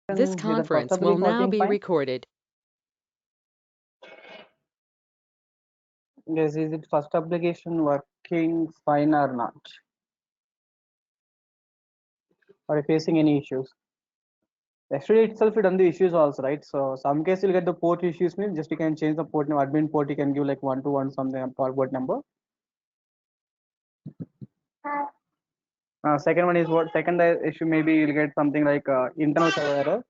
This Is the first conference will application now working be fine? recorded. Yes, is it first application working fine or not? Are you facing any issues? Yesterday itself you done the issues also, right? So some case you'll get the port issues means just you can change the port name, admin port you can give like 121 something port number. Second one is what? Second issue maybe you'll get something like internal server error.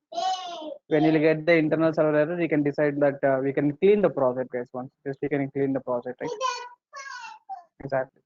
When you'll get the internal server error, you can decide that we can clean the project, guys. Once just you can clean the project, right? Exactly.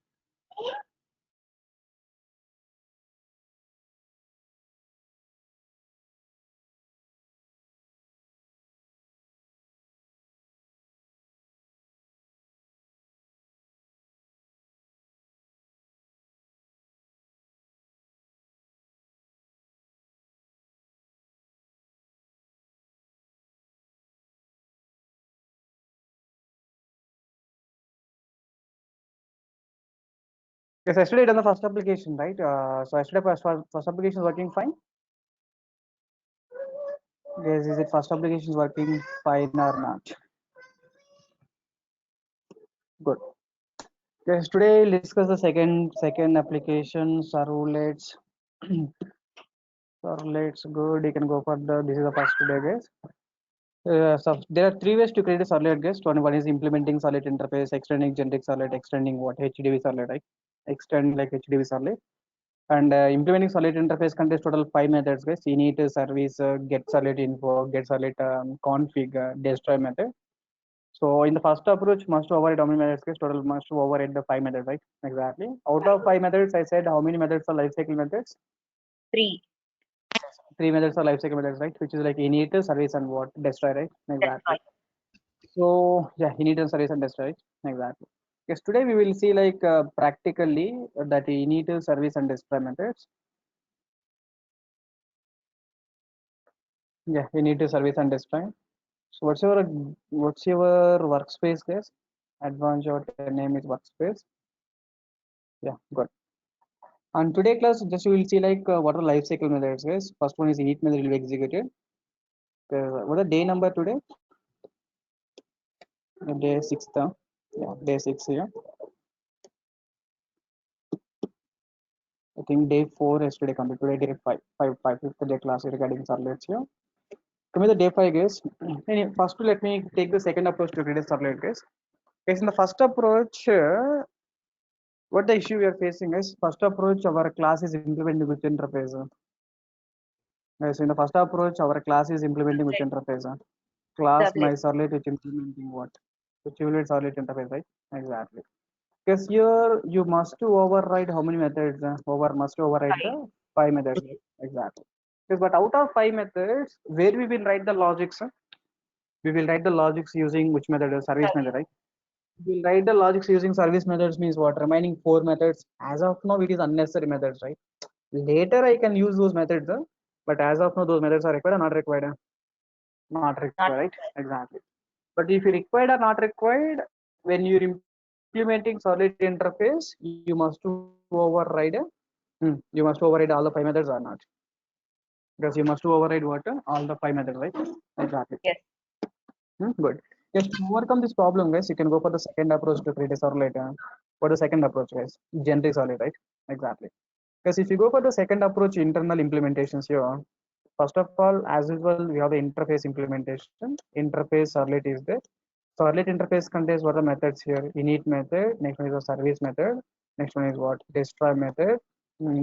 Yes, yesterday done the first application, right? So yesterday first application is working fine. Yes, is it first application is working fine or not? Good. Yes, today we'll discuss the second application, servlets. Servlets, good. You can go for the. This is the first today, guys. So there are three ways to create a servlet, guys. One is implementing servlet interface, extending generic servlet, extending what HDB servlet, right? Extend like HDB servlet. And implementing servlet interface contains total 5 methods, guys. Init, service, get servlet info, get servlet config, destroy method. So in the first approach, must override how many methods, guys? Total must override the 5 methods, right? Exactly. Out of 5 methods, I said how many methods are lifecycle methods? Three. Three methods are lifecycle methods, right? Which is like init, service, and what? Destroy, right? That's Exactly. right. So yeah, init and service and destroy, right? Exactly. Yes, today we will see like practically that init, service, and destroy methods. Yeah, init, service, and destroy. So what's your workspace, guys? Advanced your name is workspace. Yeah, good. And today class, just you will see like what are life cycle methods, guys. First one is init method will be executed. What are day number today? Day 6th. Yeah, day 6 here. I think day 4 yesterday complete. Today day 5th day class regarding servlets here. Come with the day 5, guys. First, let me take the second approach to create a servlet, guys. Guys, in the first approach, what the issue we are facing is first approach our class is implementing which interface. Guys, in the first approach, our class is implementing which interface. Class my Servlet. servlet which implementing what? Which will servlet interface, right? Exactly. Because here you must to override how many methods? Must override Five. the 5 methods. Right? Exactly. Because but out of 5 methods, where we will write the logics? We will write the logics using which method? Service method, Service. right? We will write the logics using service methods means what? Remaining 4 methods. As of now, it is unnecessary methods, right? Later I can use those methods, but as of now, those methods are required or not required? Not Not required, right? Exactly. But if you required or not required, when you're implementing solid interface, you must override. You must override all the 5 methods or not? Because you must override what? All the 5 methods, right? Exactly. yes. Good. Yes, to overcome this problem, guys, you can go for the second approach to create a solid. For the second approach, guys, generic solid, right? Exactly. Because if you go for the second approach, internal implementations here, first of all, as usual, we have the interface implementation. Interface servlet is there. Servlet interface contains what the methods here. Init method. Next one is the service method. Next one is what? Destroy method.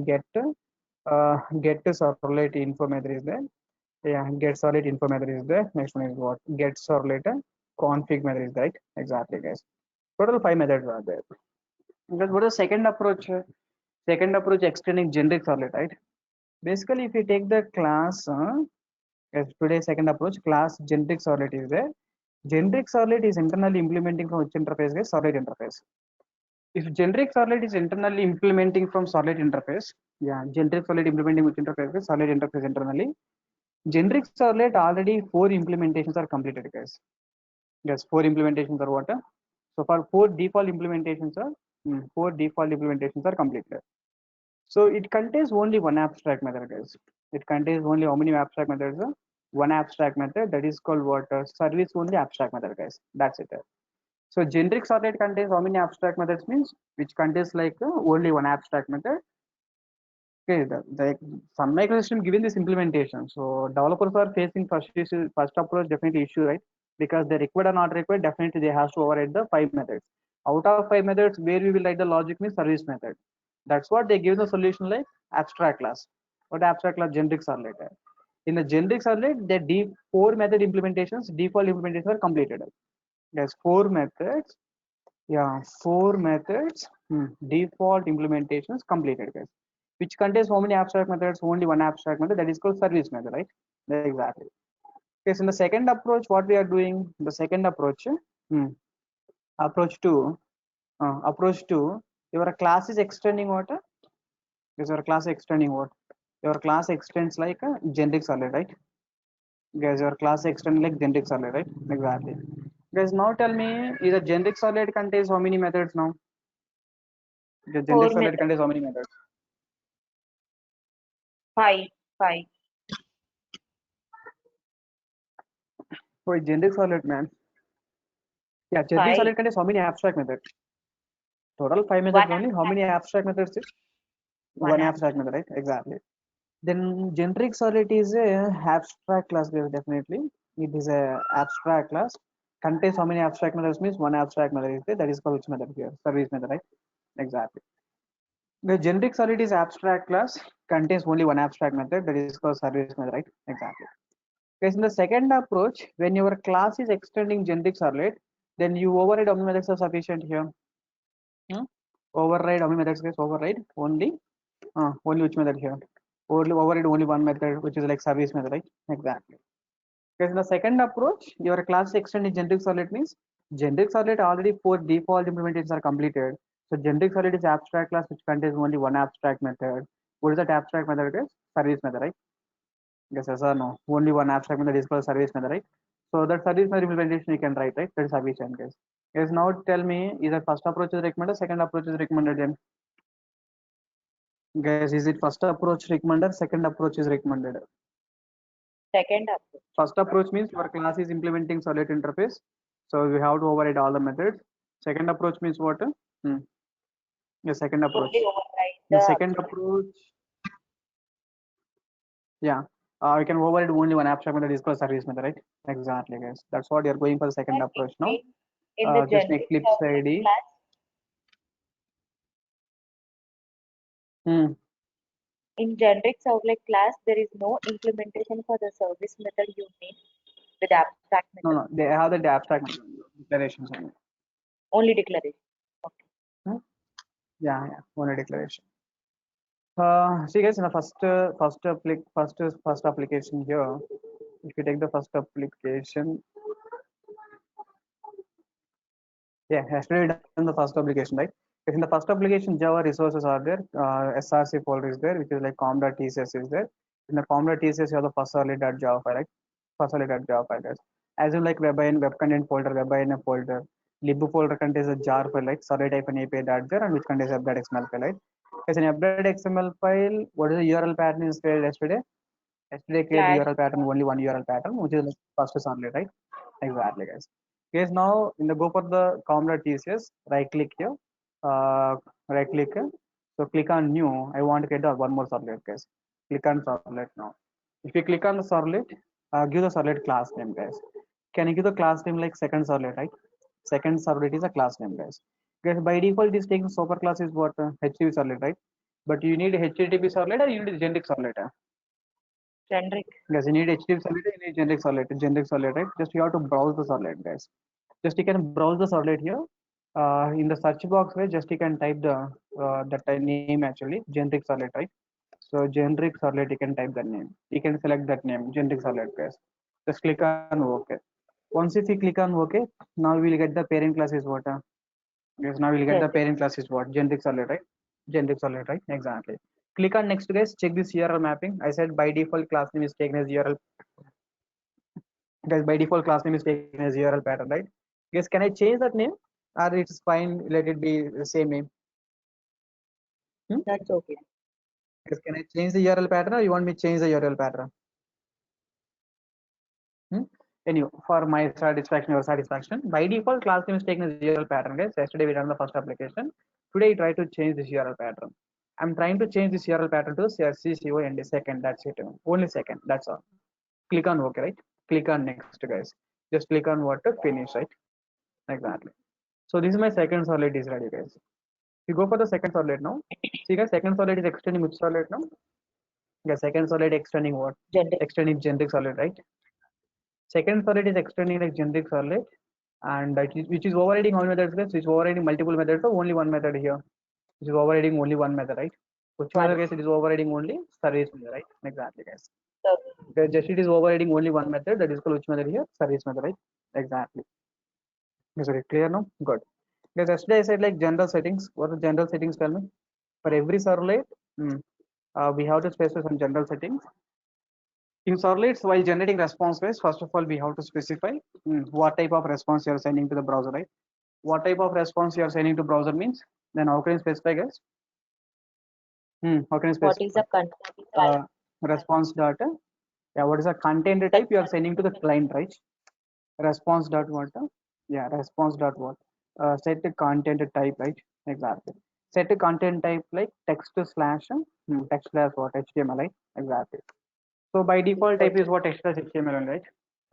Get servlet info method is there. Yeah, get servlet info method is there. Next one is what? Get servlet config method is there, right? Exactly, guys. Total 5 methods are there. Because what is the second approach? Second approach extending generic servlet, right? Basically, if you take the class, as today's second approach, class generic servlet is there. Generic servlet is internally implementing from which interface, guys? Servlet interface. If generic servlet is internally implementing from servlet interface, yeah, generic servlet implementing which interface, guys? Servlet interface internally. Generic servlet already 4 implementations are completed, guys. Yes, 4 implementations are what? So for 4 default implementations are completed. So it contains only one abstract method, guys. It contains only how many abstract methods? One abstract method, that is called what? Service only abstract method, guys. That's it. So generic sorted contains how many abstract methods means which contains like only one abstract method. Okay, the Sun Microsystem given this implementation. So developers are facing first issue, first approach definitely issue, right? Because they required or not required, definitely they have to override the five methods. Out of five methods, where we will write the logic means service method. That's what they give the solution like abstract class. What abstract class? Generic sorted. In the generic sorted, the four method implementations, default implementations are completed. There's four methods. Yeah, four methods. Default implementations completed, guys. Which contains how many abstract methods? Only one abstract method, that is called service method, right? Exactly. Okay, so in the second approach, what we are doing? The second approach, approach two, your class is extending what? Is your class extending what? Your class extends like a generic solid, right? Guys, your class extends like generic solid, right? Exactly. Guys, now tell me, is a generic solid contains how many methods now? The Four generic solid methods. contains how many methods? Five. Five. For generic solid, man. Yeah, generic Five. solid contains how many abstract methods? Total five One methods only. How many abstract. abstract methods is? One One abstract abstract. method, right? Exactly. Then generic solid is a abstract class, guys, definitely. It is a abstract class. Contains how many abstract methods means one abstract method is there. That is called which method here? Service method, right? Exactly. The generic solid is abstract class, contains only one abstract method, that is called service method, right? Exactly. Because in the second approach, when your class is extending generic solid, then you override how many methods are sufficient here? Override how many methods, guys? Override only which method here? Only override only one method, which is like service method, right? Exactly. Because in the second approach, your class extending generic solid means generic solid already four default implementations are completed. So generic solid is abstract class which contains only one abstract method. What is that abstract method? It is service method, right? Yes or no? Only one abstract method is called service method, right? So that service method implementation you can write, right? That is sufficient, guys. Yes, now tell me, either first approach is recommended, second approach is recommended then? Guys, is it first approach recommended, second approach is recommended? Second approach. First approach means your class is implementing solid interface. So we have to override all the methods. Second approach means what? The second approach. Only override The the second abstract. approach, yeah. We can override only one abstract method is called service method, right? Exactly, guys. That's what you're going for the second But approach now. in the Just make generic Eclipse servlet ID. class, Hmm. in generic servlet class, there is no implementation for the service method you need with abstract No, method. no, they have the abstract declarations only. Only declaration. Okay. Hmm? Yeah, only declaration. See, guys, in the first application here, if you take the first application, yeah, yesterday done the first application, right? If in the first application, Java resources are there, src folder is there, which is like com.tcs is there. In the com.tcs, you have the first.java file, right? First.java file, guys. As in like webin, web content folder, webin folder, lib folder contains a jar file, like solid-api.jar, and which contains app.xml file, right? As an app.xml file, what is the URL pattern is created yesterday? Yesterday create Slash. URL pattern, only one URL pattern, which is like first solid, right? Exactly, guys. Guys, now in the go for the com.tcs, right click here, uh, right click here. So click on new. I want to get the one more servlet, guys. Click on servlet now. If you click on the servlet, give the servlet class name, guys. Can you give the class name like second servlet, right? Second servlet is a class name, guys. Guys, by default, this taking super class is what? HTTP servlet, right? But you need HTTP servlet or you need generic servlet? Generic. Guys, you need HTTP servlet, you need generic servlet, right? Just you have to browse the servlet, guys. Just you can browse the servlet here. In the search box, right? Just you can type the that name actually, generic servlet, right? So generic servlet, you can type that name. You can select that name, generic servlet, guys. Just click on OK. Once if you click on OK, now we will get the parent class is what? Yes, now we'll get the Generic. parent class is what? Generic solid, right? Generic solid, right? Exactly. Click on next, guys. Check this URL mapping. I said by default class name is taken as URL. Guys, by default class name is taken as URL pattern, right? Guys, can I change that name? Or it's fine, let it be the same name? That's okay. Yes, can I change the URL pattern or you want me to change the URL pattern? Anyway, for my satisfaction, your satisfaction, by default, class name is taken as URL pattern, guys. Yesterday we done the first application. Today I try to change this URL pattern. I'm trying to change this URL pattern to CCO second. That's it. Only second. That's all. Click on OK, right? Click on next, guys. Just click on what to finish, right? Exactly. So this is my second solid is ready, guys. You go for the second solid now. See, guys, second solid is extending which solid now? Yeah, second solid extending what? Generic. Extending generic solid, right? Second solid is extending like generic solid, and which is overriding how many methods, guys? Which is overriding multiple methods, so only one method here. Which is overriding only one method, right? Which method, guys? It is overriding only service method, right? Exactly, guys. Just it is overriding only one method, that is called which method here? Service method, right? Exactly. Is it clear now? Good. Because yesterday I said like general settings. What are the general settings? Tell me. For every servlet, we have to specify some general settings. In servlets, while generating response, guys, first of all, we have to specify what type of response you are sending to the browser, right? What type of response you are sending to browser means, then how can you specify, guys? How can you What specify? is the content? Response data. Yeah, what is the content type you are sending to the client, right? Response dot what? Yeah, response dot what? Set the content type, right? Exactly. Set a content type like text slash text slash what HTML, right? Exactly. So by default type is what text slash HTML, right?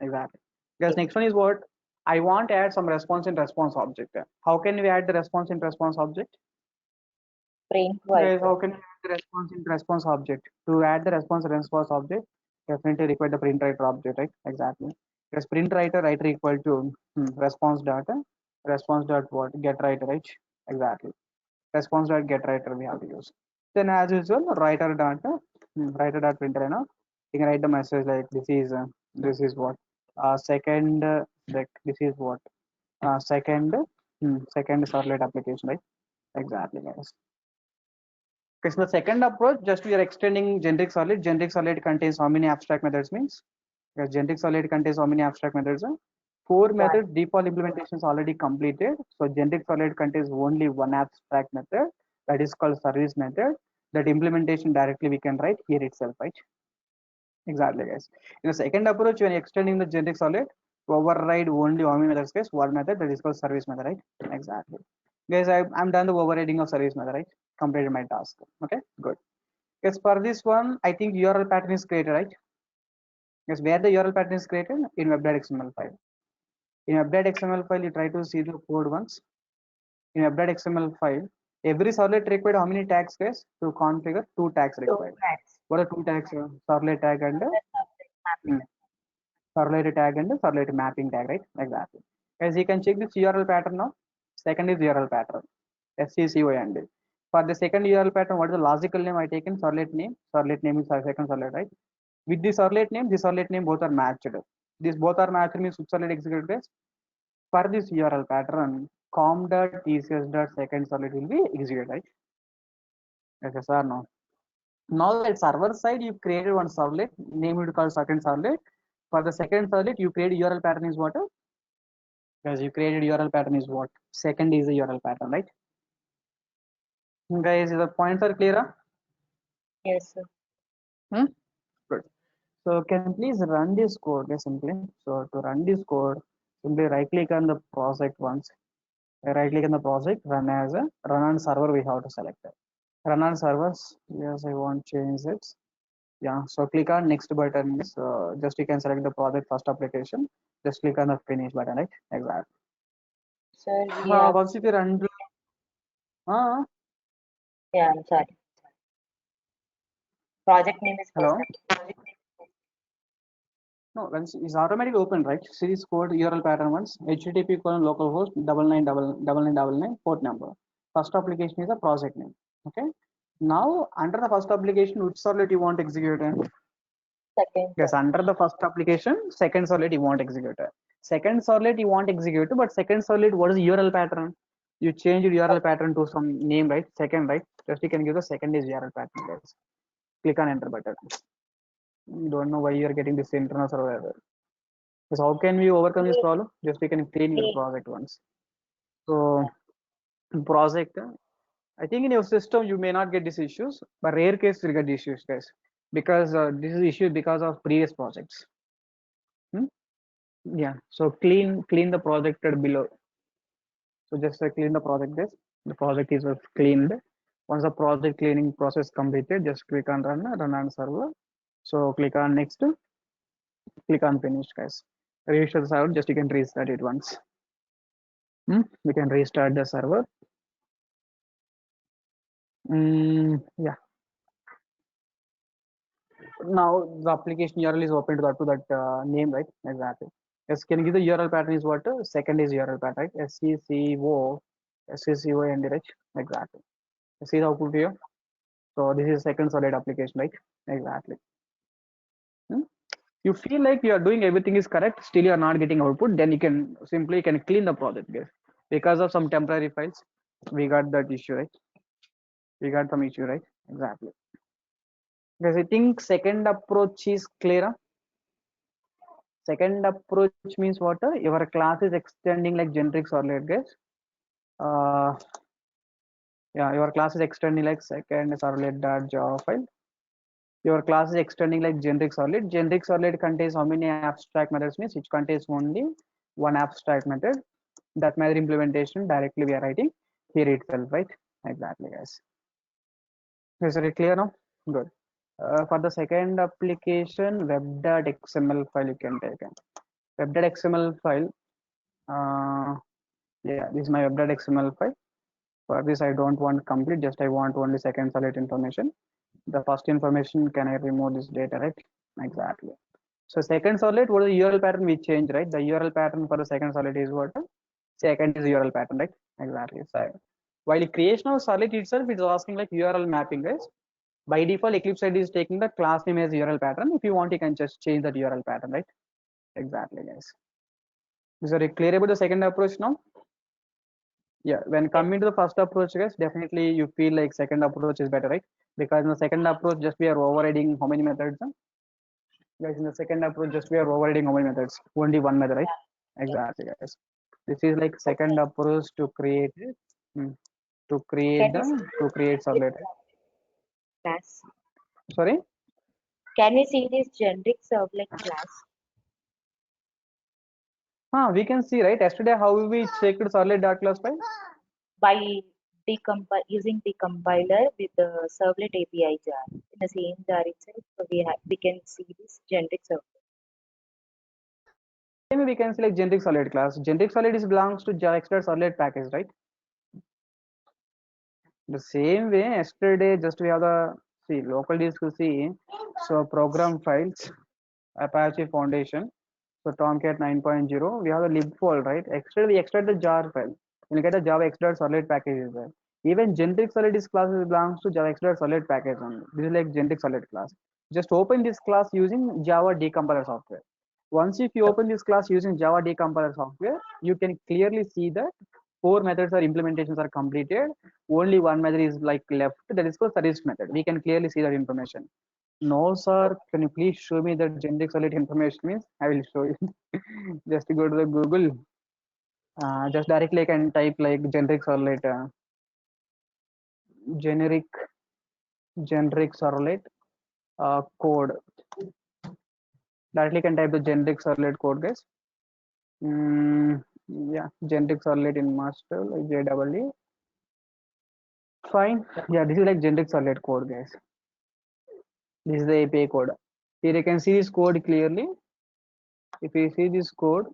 Exactly. Because next one is what I want to add some response in response object. How can we add the response in response object? Print Guys, how wiper. can we add the response in response object? To add the response in response object, definitely require the print writer object, right? Exactly. Because print writer equal to response data, response dot what get writer, right? Exactly. Response dot get writer we have to use. Then as usual, writer data, writer dot printer, you can write the message like this is what second this is what second second servlet application, right? Exactly, guys. Okay, so the second approach, just we are extending generic solid. Generic solid contains how many abstract methods means? Because generic solid contains how many abstract methods? Four methods. Default implementation is already completed. So generic solid contains only one abstract method, that is called service method. That implementation directly we can write here itself, right? Exactly, guys. In the second approach, when extending the generic solid, to override only how many methods, guys? One method, that is called service method, right? Exactly. Guys, I'm done the overriding of service method, right? Completed my task. Okay, good. Yes, for this one, I think URL pattern is created, right? Yes, where the URL pattern is created? In web.xml file. In web.xml file, you try to see the code once. In web.xml file, every servlet required how many tags, guys? To configure two tags required. What are two tags? Servlet tag and servlet tag and servlet mapping tag, right? Exactly. As you can check this URL pattern now. Second is URL pattern. SCCOND. For the second URL pattern, what is the logical name I taken? Servlet name. Servlet name is second servlet, right? With the servlet name, the servlet name both are matched. These both are matched means which servlet executed best? For this URL pattern, com.tcs.second servlet will be executed, right? Yes or no? Now at server side, you created one servlet, name it called second servlet. For the second servlet, you create URL pattern is what? Because you created URL pattern is what? Second is the URL pattern, right? Guys, the points are clear? Yes, sir. Good. So can you please run this code simply? So to run this code, simply right click on the project once. Right click on the project, run as a run on server. We have to select it. Run on servers. Yes, I want change it. Yeah. So click on next button. Just you can select the project first application. Just click on the finish button, right? Exactly. Sir, we have. Once if you run, Yeah, I'm sorry. Project name is hello. first. No, once is automatically open, right? Series code URL pattern once HTTP colon localhost 999999 port number. First application is a project name. Okay. Now under the first application, which servlet you want executed? Second. Yes, under the first application, second servlet you want executed. Second servlet you want executed, but second servlet, what is URL pattern? You change your URL pattern to some name, right? Second, right? Just you can give the second is URL pattern, guys. Click on enter button. You don't know why you are getting this internal server error. So how can we overcome this problem? Just we can clean your project once. So project I think in your system you may not get these issues, but rare case you'll get these issues, guys, because this is issue because of previous projects. Hmm? Yeah, so clean the project at below. So just clean the project, guys. The project is cleaned. Once the project cleaning process completed, just click on run on server. So click on next, click on finish, guys. Restart the server, just you can restart it once. We can restart the server. Yeah. Now the application URL is open to that name, right? Exactly. Yes, can you give the URL pattern is what? Second is URL pattern, right? SCCO, right? Exactly. See the output here. So this is second solid application, right? Exactly. You feel like you are doing everything is correct, still you are not getting output, then you can simply can clean the project, guys. Because of some temporary files, we got that issue, right? We got some issue, right? Exactly. Because I think second approach is clear. Second approach means what? Your class is extending like generic solid, guys. Uh, yeah, your class is extending like second solid.java file. Your class is extending like generic solid. Generic solid contains how many abstract methods means which contains only one abstract method. That method implementation directly we are writing here itself, right? Exactly, guys. Is it clear now? Good. For the second application, web.xml file you can take. Web.xml file. Yeah, this is my web.xml file. For this, I don't want complete, just I want only second solid information. The first information, can I remove this data, right? Exactly. So second solid, what is the URL pattern we change, right? The URL pattern for the second solid is what? Second is URL pattern, right? Exactly. So while the creation of solid itself, it's asking like URL mapping, guys. By default, Eclipse ID is taking the class name as URL pattern. If you want, you can just change that URL pattern, right? Exactly, guys. Is it clear about the second approach now? Yeah, when coming to the first approach, guys, definitely you feel like second approach is better, right? Because in the second approach, just we are overriding how many methods? Guys, in the second approach, just we are overriding how many methods? Only one method, right? Exactly, guys. This is like second approach to create to create Can the we see to create this solid. class? Sorry. Can we see this generic servlet class? We can see, right? Yesterday, how we checked solid.class file? By using decompiler with the servlet API jar. In the same jar itself, we can see this generic servlet. Maybe we can select generic solid class. Generic solid is belongs to JavaScript solid package, right? The same way, yesterday just we have the see local disk C. So program files, Apache Foundation. So Tomcat 9.0. We have the lib file, right? We extract the jar file. You get a Java X solid package is there. Even generic solid is class belongs to Java X solid package only. This is like generic solid class. Just open this class using Java decompiler software. Once if you open this class using Java decompiler software, you can clearly see that four methods or implementations are completed. Only one method is like left, that is called service method. We can clearly see that information. No, sir. Can you please show me the generic solid information? Means I will show you. Just go to the Google. Just directly I can type like generic generic solid code. Directly can type the generic solid code, guys. Yeah, generic solid in master like JEE. Fine. Yeah, this is like generic solid code, guys. This is the API code. Here you can see this code clearly. If you see this code,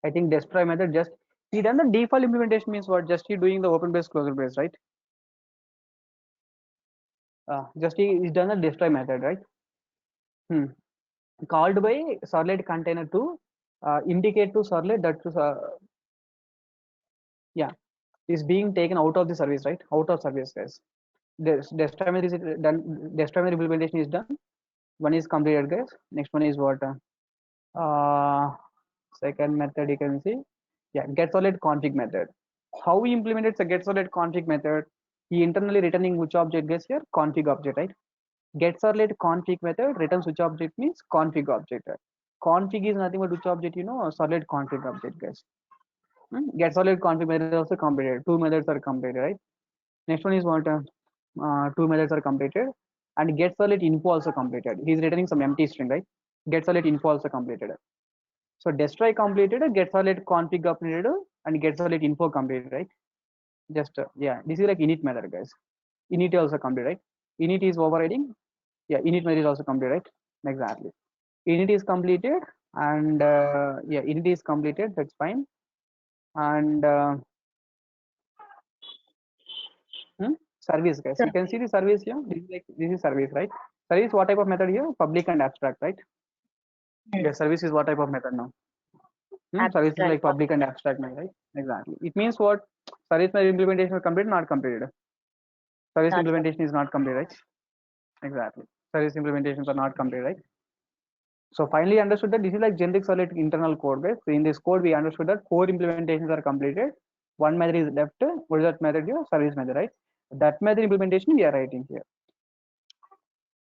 I think destroy method just he done the default implementation means what? Just he doing the open base closure base, right? Just he's done the destroy method, right? Called by solid container to indicate to solid that yeah is being taken out of the service, right? Out of service, guys. This destroy method is done. Destroy method implementation is done. One is completed, guys. Next one is what? Uh, Second method you can see. Yeah, get solid config method. How we implemented the get solid config method? He internally returning which object, guys, here? Config object, right? Get solid config method returns which object means config object. Config is nothing but which object, solid config object, guys. Get solid config method is also completed. Two methods are completed, right? Next one is what two methods are completed, and get solid info also completed. He's returning some empty string, right? Get solid info also completed. So destroy completed, get solid config completed, and get solid info completed, right? Just yeah, this is like init method, guys. Init also complete, right? Init is overriding. Yeah, init method is also complete, right? Exactly. Init is completed, and yeah, init is completed. That's fine. And service, guys. You can see the service here. This is service, right? Service what type of method here? Public and abstract, right? Yeah, service is what type of method now? Service is like public and abstract method, right? Exactly. It means what? Service method implementation is complete, not completed. Service implementation is not complete, right? Exactly. Service implementations are not complete, right? So finally understood that this is like generic solid internal code, guys. So in this code, we understood that 4 implementations are completed. One method is left. What is that method here? Service method, right? That method implementation we are writing here.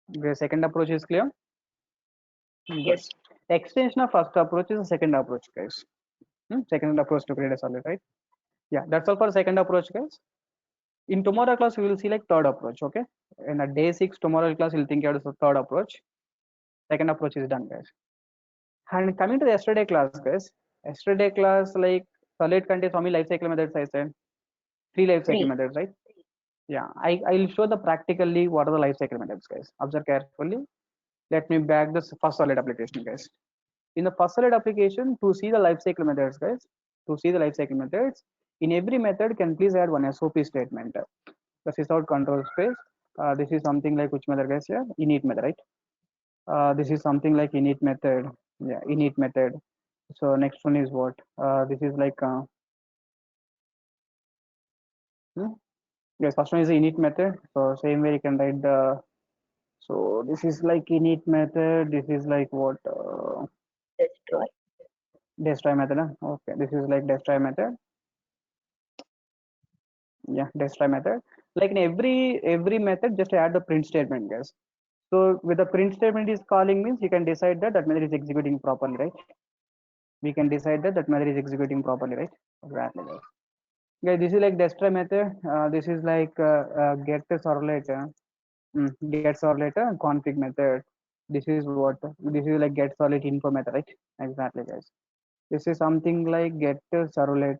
The second approach is clear. Yes. Extension of first approach is the second approach, guys. Second approach to create a solid, right? Yeah, that's all for second approach, guys. In tomorrow class, we will see like third approach, okay? In a day 6 tomorrow class, we'll think about the third approach. Second approach is done, guys. And coming to the yesterday class, guys. Yesterday class, like solid contains how many life cycle methods I said? 3 life cycle methods, right? Yeah, I'll show the practically what are the life cycle methods, guys. Observe carefully. Let me back this first solid application, guys. In the first solid application, to see the life cycle methods, guys, to see the life cycle methods, in every method, can please add one SOP statement. The sysout control space. This is something like which method, guys? Here, init method, right? This is something like init method. Yeah, init method. So next one is what? This is like yes, first one is the init method. So same way you can write the. So this is like init method. This is like what? Destroy. Destroy method. Okay, this is like destroy method. Yeah, destroy method. Like in every method, just add the print statement, guys. So with the print statement is calling means you can decide that that method is executing properly, right? We can decide that that method is executing properly, right? Exactly, guys. Guys, this is like destroy method. This is like get servlet, get servlet config method. This is what this is like get solid info method, right? Exactly, guys. This is something like get servlet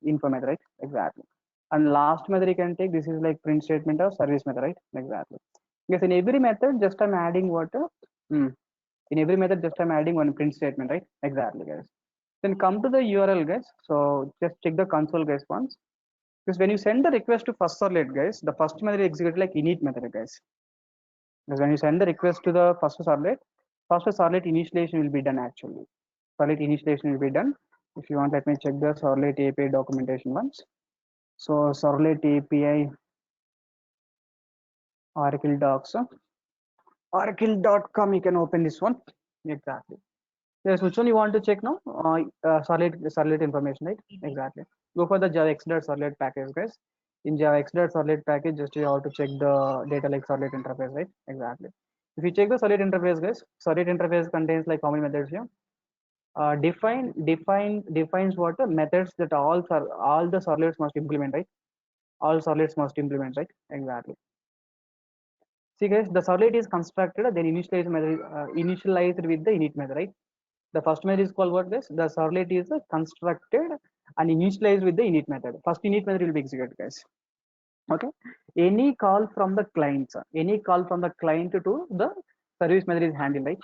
info method, right? Exactly. And last method you can take, this is like print statement or service method, right? Exactly. Yes, in every method, just I'm adding what? In every method, just I'm adding one print statement, right? Exactly, guys. Then come to the URL, guys. So just check the console, guys, once. Because when you send the request to first servlet, guys, the first method execute like init method, guys. Because when you send the request to the first servlet initialization will be done actually. Servlet initialization will be done. If you want, let me check the servlet API documentation once. So servlet API Oracle docs, oracle.com, you can open this one. Exactly. Yes, which one you want to check now? Servlet information, right? Exactly. Go for the Java Servlet package, guys. In Java Servlet package, just you have to check the data like servlet interface, right? Exactly. If you check the servlet interface, guys, servlet interface contains like how many methods here? Defines what the methods that all the servlets must implement, right? All servlets must implement, right? Exactly. See, guys, the servlet is constructed, then initialized with the init method, right? The first method is called what, guys? The servlet is constructed and initialized with the init method. First init method will be executed, guys. Okay. Any call from the client, any call from the client to the service method is handled, right?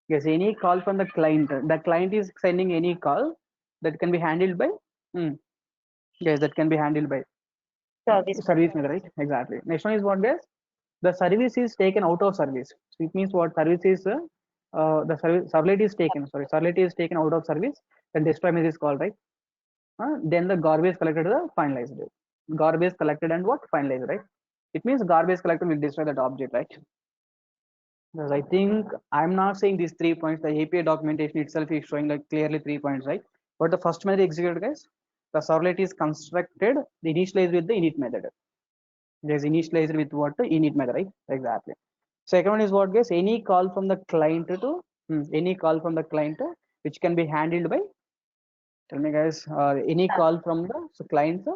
Yes, any call from the client. The client is sending any call that can be handled by. Yes, that can be handled by service method, right? Exactly. Next one is what, guys? The service is taken out of service. So it means what service is the servlet is taken. Sorry, servlet is taken out of service. Then destroy method is called, right? Then the garbage collected the finalized. Garbage collected and what finalized, right? It means garbage collected will destroy that object, right? Because I think I'm not saying these 3 points. The API documentation itself is showing like clearly 3 points, right? But the first method executed, guys, the servlet is constructed, the initialized with the init method. There's initialized with what? The init method, right? Exactly. Second one is what, guys? Any call from the client to any call from the client which can be handled by. Tell me, guys. Any call from the client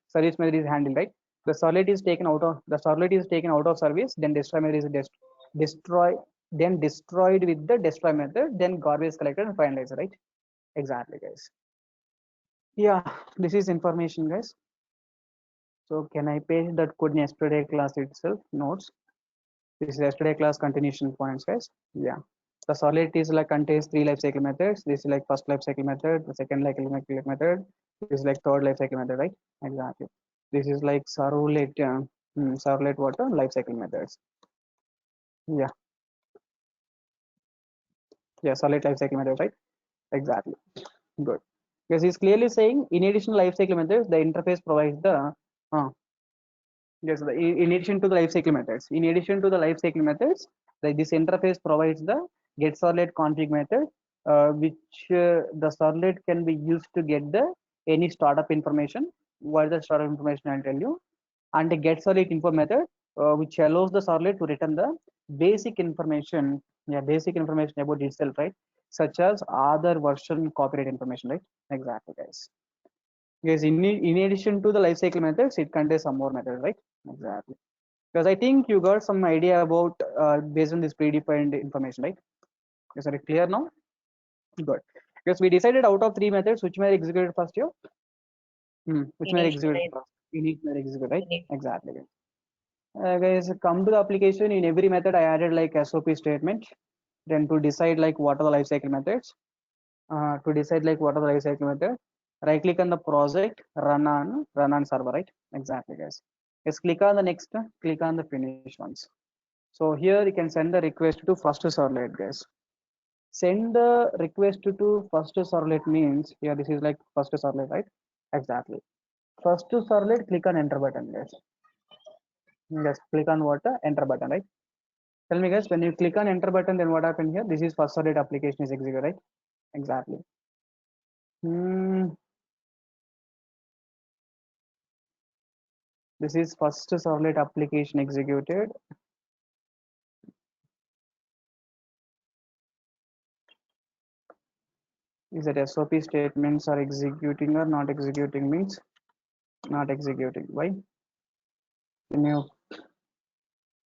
service method is handled, right? The servlet is taken out of service, then destroy method is destroy then destroyed with the destroy method, then garbage collected and finalized, right? Exactly, guys. Yeah, this is information, guys. So can I paste that code in yesterday class itself? Notes. This is yesterday class continuation points, guys. Yeah. The solid is like contains 3 life cycle methods. This is like first life cycle method, the second life cycle method. This is like third life cycle method, right? Exactly. This is like servlet water life cycle methods. Yeah. Yeah, solid life cycle method, right? Exactly. Good. Because he's clearly saying in addition to life cycle methods, the interface provides the yes, in addition to the life cycle methods. In addition to the life cycle methods, this interface provides the get servlet config method, which the servlet can be used to get the any startup information. What is the startup information? I'll tell you. And the get servlet info method, which allows the servlet to return the basic information, basic information about itself, right? Such as other version copyright information, right? Exactly, guys. Yes, in addition to the life cycle methods, it contains some more methods, right? Exactly. Because I think you got some idea about based on this predefined information, right? Is that clear now? Good. Because we decided out of 3 methods, which may execute first here? Which may execute Initialize. first? Init may execute, right? Init. Exactly. Guys, come to the application. In every method, I added like SOP statement. Then to decide like what are the life cycle methods. To decide like what are the life cycle methods, right click on the project, run on server, right? Exactly, guys. Just click on the next, click on the finish once. So here you can send the request to first servlet, guys. Send the request to first servlet means here this is like first servlet, right? Exactly. First servlet, click on enter button, guys. Just click on what? Enter button, right? Tell me, guys, when you click on enter button, then what happened here? This is first servlet application is executed, right? Exactly. This is first servlet application executed. Is that SOP statements are executing or not executing means not executing. Why? When you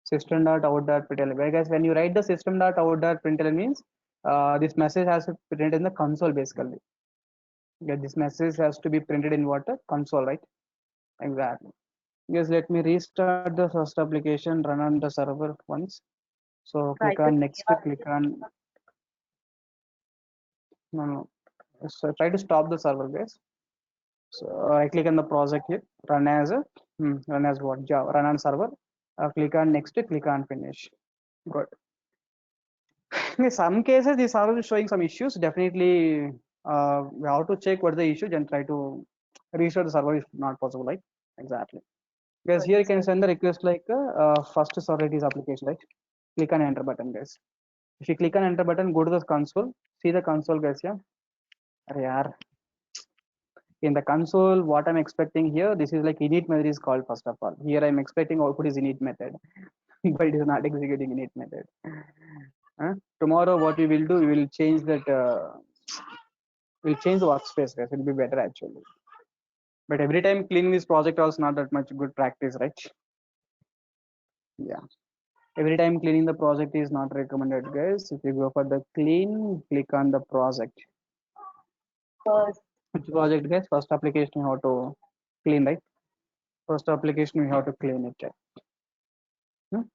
system.out.println, guys, when you write the system.out.println means this message has to be printed in the console basically. Yeah, this message has to be printed in what? Console, right? Exactly. Yes, let me restart the first application, run on the server once. So Try click to on see next, click on no. So try to stop the server, guys. So I click on the project here, run as a run as what? Java, run on server. Click on next, click on finish. Good. In some cases, the server is showing some issues. Definitely, we have to check what the issue and try to restart the server if not possible, right? Exactly. Because here you can send the request like first server is application, right? Click on enter button, guys. If you click on enter button, go to the console, see the console, guys. Yeah. Yaar. In the console, what I'm expecting here, this is like init method is called first of all. Here I'm expecting output is init method, but it is not executing init method. Tomorrow, what we will do, we will change that. We'll change the workspace, guys. It'll be better actually. But every time cleaning this project also not that much good practice, right? Yeah. Every time cleaning the project is not recommended, guys. If you go for the clean, click on the project. first. Which project, guys? First application you have to clean, right? First application we have to clean it.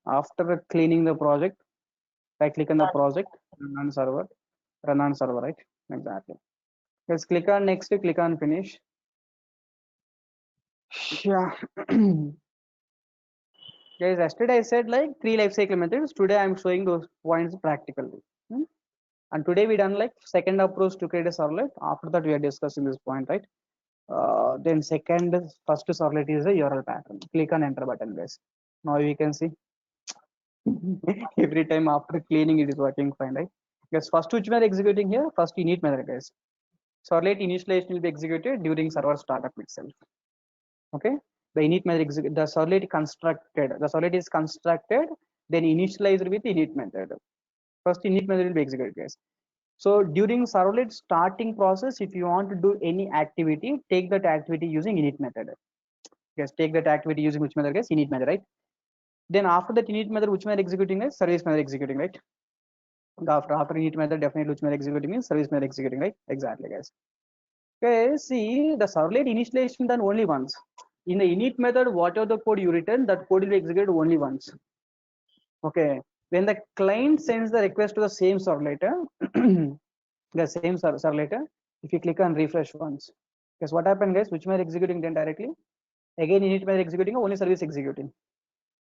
After cleaning the project, right click on the project, run on server, right? Exactly. Let's click on next, click on finish. Yeah. Guys, yesterday I said like 3 life cycle methods. Today I'm showing those points practically. And today we done like second approach to create a servlet. After that we are discussing this point, right? Then first servlet is a URL pattern. Click on enter button, guys. Now we can see every time after cleaning it is working fine, right? Because first which we are executing here, first init method, guys. Servlet initialization will be executed during server startup itself. Okay, the init method the servlet constructed. The servlet is constructed, then initialized with init method. First init method will be executed, guys. So during servlet starting process, if you want to do any activity, take that activity using init method. Guys, take that activity using which method, guys? Init method, right? Then after that init method, which method executing is service method executing, right? After init method, definitely which method executing means service method executing, right? Exactly, guys. Okay, see the servlet initialization done only once. In the init method, whatever the code you written, that code will be executed only once. Okay, when the client sends the request to the same servlet, the same servlet, if you click on refresh once, guess what happened, guys? Which method executing then directly? Again, init method executing or only service executing?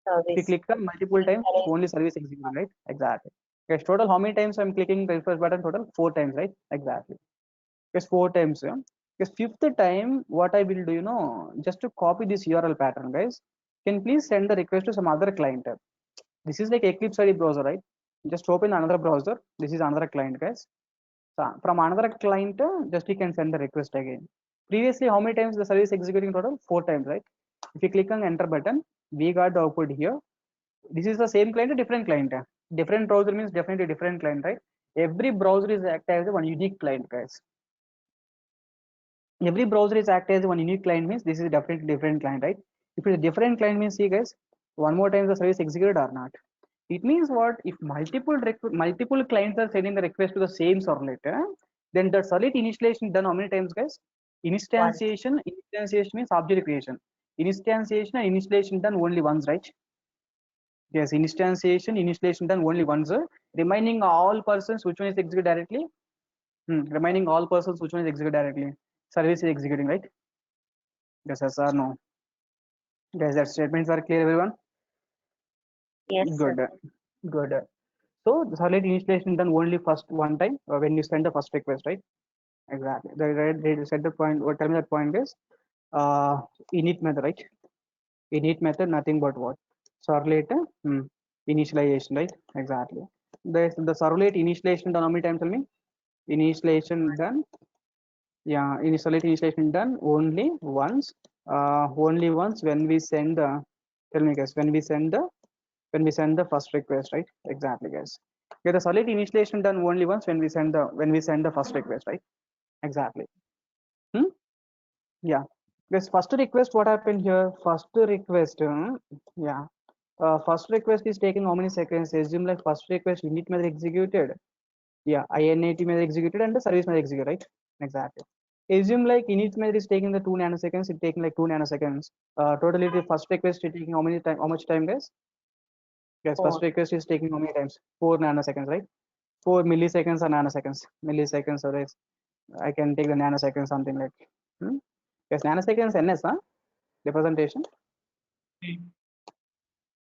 If you Service. click on multiple times, only service executing, right? Exactly. Yes, total how many times I'm clicking the refresh button? Total 4 times, right? Exactly. Yes, 4 times. Yeah. Yes, fifth time, what I will do, just to copy this URL pattern, guys. Can please send the request to some other client? This is like Eclipse IDE browser, right? Just open another browser. This is another client, guys. So from another client, just you can send the request again. Previously, how many times the service executing total? 4 times, right? If you click on enter button, we got the output here. This is the same client, a different client. Different browser means definitely different client, right? Every browser is act as one unique client, guys. Every browser is act as one unique client means this is definitely different client, right? If it's a different client means, see guys, one more time the service executed or not. It means what? If multiple clients are sending the request to the same servlet, then the servlet initialization done how many times, guys? Once. Instantiation means object creation. Instantiation and initialization done only once, right? Yes, initialization done only once. Remaining all persons, which one is executed directly? Remaining all persons, which one is executed directly? Service is executing, right? Yes, yes or no? Guys, that statements are clear, everyone? Yes, sir. Good, good. So the solid initialization done only first one time when you send the first request, right? Exactly. They said the point. What tell me that point is init method, right? Init method, nothing but what? Servlet initialization, right? Exactly. The servlet initialization done how many times? Tell me. Initialization done. Yeah, initialization done only once. Only once when we send the. Tell me, guys. When we send the first request, right? Exactly, guys. Yeah, the solid initialization done only once when we send the first request, right? Exactly. Hmm? Yeah. This first request, what happened here? First request, yeah. First request is taking how many seconds? Assume like first request init method executed. Yeah, init method executed and the service method executed, right? Exactly. Assume like init method is taking the 2 nanoseconds, it's taking like 2 nanoseconds. Totally the first request is taking how much time, guys? Yes, first 4. request is taking how many times? 4 nanoseconds, right? 4 milliseconds or nanoseconds. Milliseconds or is I can take the nanoseconds, something like. Hmm? Yes, nanoseconds NS, huh? Representation.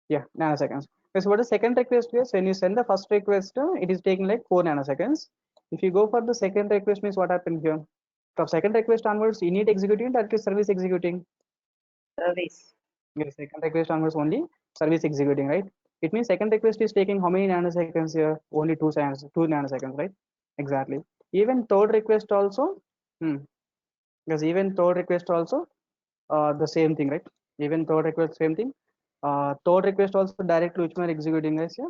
Yeah, nanoseconds. Yes, what the second request is? When you send the first request, it is taking like 4 nanoseconds. If you go for the second request, means what happened here? From second request onwards, init executing, that is service executing. Service. Yes, second request onwards only service executing, right? It means second request is taking how many nanoseconds here? Only 2 nanoseconds, right? Exactly. Even third request also, hmm, because even third request also, the same thing, right? Even third request, same thing. Third request also directly which one executing is, yeah,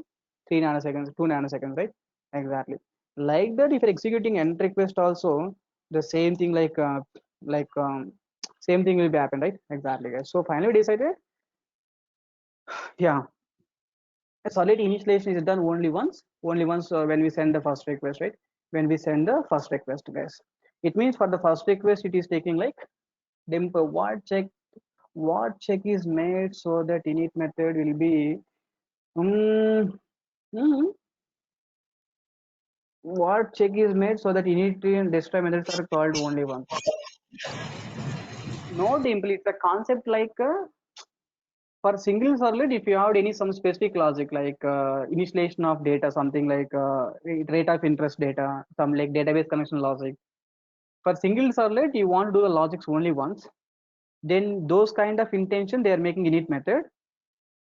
3 nanoseconds, 2 nanoseconds, right? Exactly. Like that, if you're executing end request also, the same thing like same thing will be happen, right? Exactly, guys. So finally we decided, yeah, a solid initialization is done only once when we send the first request, right? When we send the first request, guys. It means for the first request, it is taking like dimp what check is made so that init method will be um, hmm, what check is made so that init and destroy methods are called only once. No dimple, it's a concept like for single servlet, if you have any some specific logic like initialization of data, something like rate of interest data, some like database connection logic. For single servlet, you want to do the logics only once. Then those kind of intention they are making init method,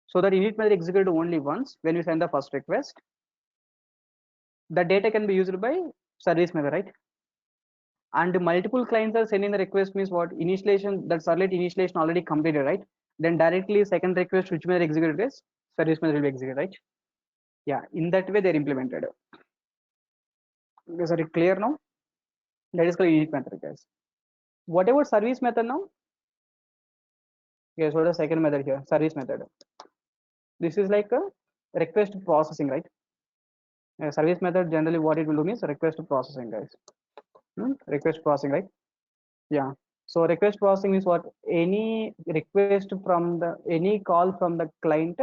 so that init method executed only once when we send the first request. The data can be used by service method, right? And multiple clients are sending the request means what? Initialization, that servlet initialization already completed, right? Then directly second request which method executed is service method will be executed, right? Yeah, in that way they're implemented. Is it clear now? That is called init method, guys. What about service method now? Guess what is the second method here? Service method. This is like a request processing, right? A service method generally what it will do means request processing, guys. Request processing, right? Yeah. So request processing is what? Any request from the any call from the client.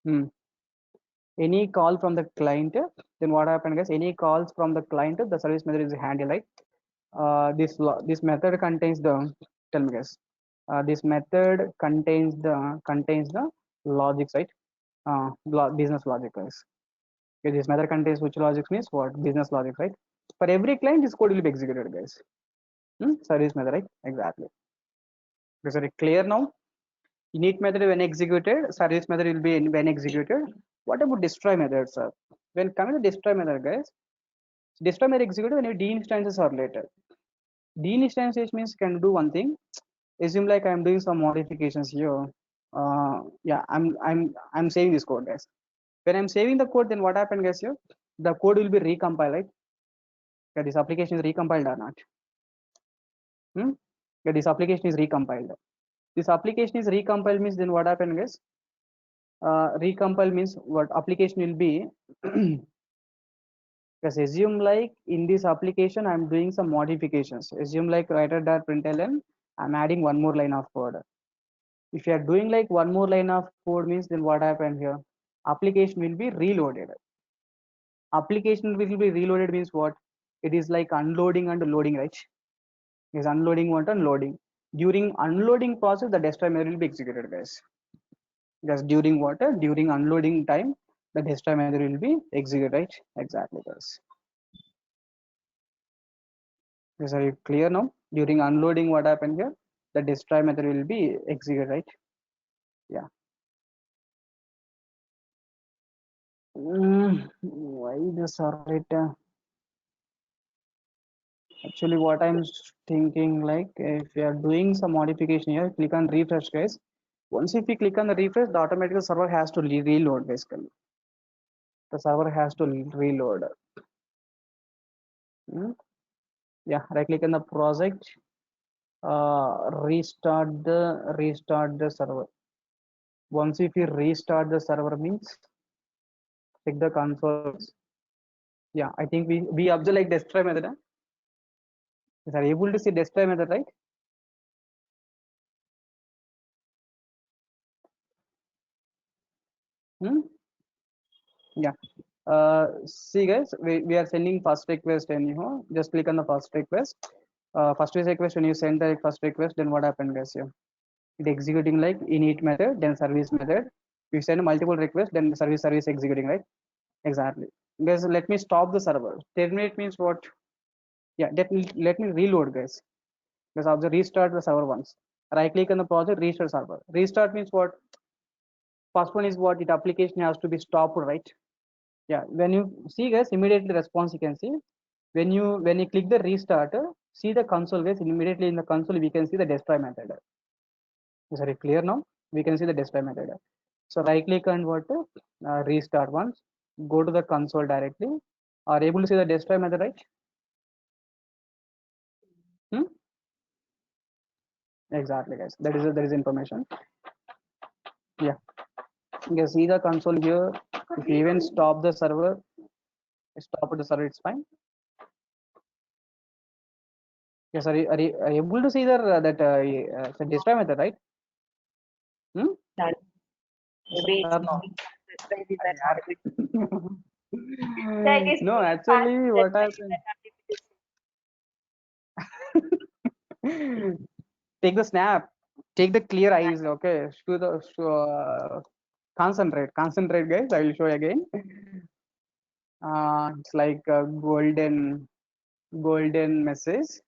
Hmm, any call from the client, then what happens, guys? Any calls from the client, the service method is handled, right? This method contains the, tell me, guys. This method contains the logics, right? Business logic, guys. Okay, this method contains which logic means what? Business logic, right? For every client, this code will be executed, guys. Service method, right? Exactly. Is it clear now? Init method when executed, service method will be when executed. What about destroy method, sir? When coming to destroy method, guys, destroy method executed when your deinstances are later. Deinstantiation means can do one thing. Assume like I'm doing some modifications here. Yeah, I'm saving this code, guys. When I'm saving the code, then what happened, guys? Here, the code will be recompiled, right? Yeah, this application is recompiled or not? Yeah, this application is recompiled. This application is recompiled means then what happened, guys? Recompile means what application will be. Because assume like in this application I'm doing some modifications. Assume like writer.println, I'm adding one more line of code. If you are doing like one more line of code means then what happened here? Application will be reloaded. Application will be reloaded means what? It is like unloading and loading, right? Is unloading what and loading. During unloading process, the destroy method will be executed, guys. Because during what? During unloading time, the destroy method will be executed, right? Exactly, guys. Is are you clear now? During unloading, what happened here? The destroy method will be executed, right? Yeah. Why the servlet? Actually, what I'm thinking, like if you are doing some modification here, click on refresh, guys. Once if you click on the refresh, the automatic server has to reload, basically. The server has to reload. Yeah, right click on the project, restart the server. Once if you restart the server means check the console. Yeah, I think we observe like destroy method. Is are able to see destroy method, right? Yeah. See, guys, we are sending first request anyhow. Just click on the first request. First request, when you send the first request, then what happened, guys? Here it executing like init method, then service method. You send multiple requests, then service executing, right? Exactly. Guys, let me stop the server. Terminate means what? Yeah, let me reload, guys. Because I'll restart the server once. Right click on the project, restart server. Restart means what? First one is what? It application has to be stopped, right? Yeah, when you see, guys, immediately response you can see. When you click the restart, see the console, guys. Immediately in the console we can see the destroy method. Is it clear now? We can see the destroy method. So right click and what? Restart once. Go to the console directly. Are able to see the destroy method, right? Exactly, guys. That is information. Yeah. You can see the console here. If you even stop the server, it's fine. Yes, are you able to see that destroy method, right? That maybe it's Or no? moving. That's why we were not able to. Yeah, it is No, moving fast. actually, That's what why we happened? were not able to see. Take the snap. Take the clear eyes. Okay. Concentrate, guys. I will show you again. It's like a golden message.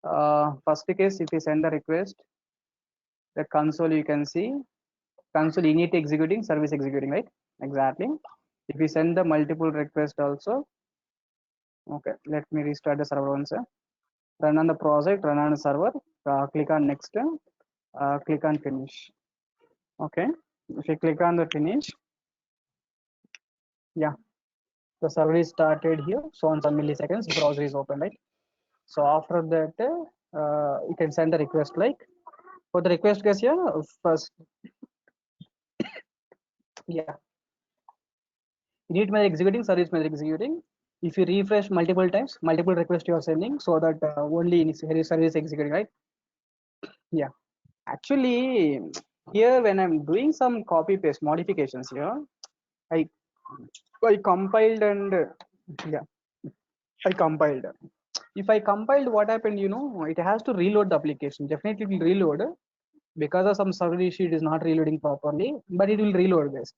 First case, if you send the request, the console you can see console init executing, service executing, right? Exactly. If we send the multiple request also, okay, let me restart the server once. Run on the project, run on the server, click on next, click on finish. Okay, if you click on the finish, yeah, the server is started here. So on some milliseconds, browser is open, right? So after that, you can send the request like For the request guys here, first, yeah, init method executing, service method executing. If you refresh multiple times, multiple requests you are sending, so that only in service executing, right? Yeah. Actually, here when I'm doing some copy paste modifications here, I I compiled and yeah, I compiled. If I compiled, what happened? It has to reload the application. Definitely it will reload because of some server issue. It is not reloading properly, but it will reload this.